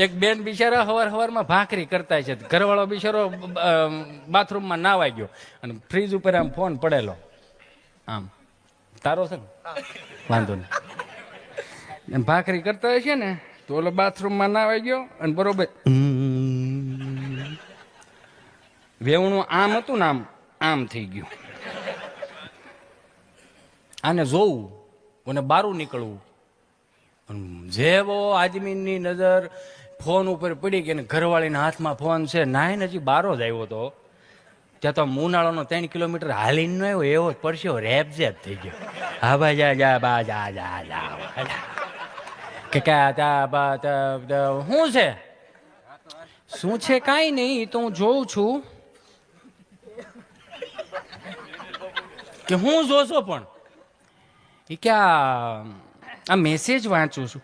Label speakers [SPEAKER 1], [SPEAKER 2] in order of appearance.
[SPEAKER 1] એક બેન બિચારા હવારમાં ભાખરી કરતા છે, ઘરવાળો બિચારો બાથરૂમમાં નાવાઈ ગયો અને ફ્રીજ ઉપર આમ ફોન પડેલો, આમ તારો છે ને વાંધો નહીં, ભાખરી કરતા હોય છે ને તો ઓલો બાથરૂમમાં નાવાઈ ગયો અને બરોબર વેવણું આમ હતું ને આમ થઈ ગયું. આને જોવું અને બારું નીકળવું, જેવો આદમીની નજર ફોન ઉપર પડી કે ઘરવાળીના હાથમાં ફોન છે, નાઈને હજી બારો જ આવ્યો હતો ત્યાં તો ઉનાળાનો 3 કિલોમીટર હાલીને ન આવ્યો એવો પડશો રેપઝેપ થઈ ગયો. હા ભાઈ જા જા બા જા જા જા કે શું છે શું છે કાંઈ નહીં તો હું જોઉં છું કે હું જોશો પણ એ ક્યાં આ મેસેજ વાંચું છું.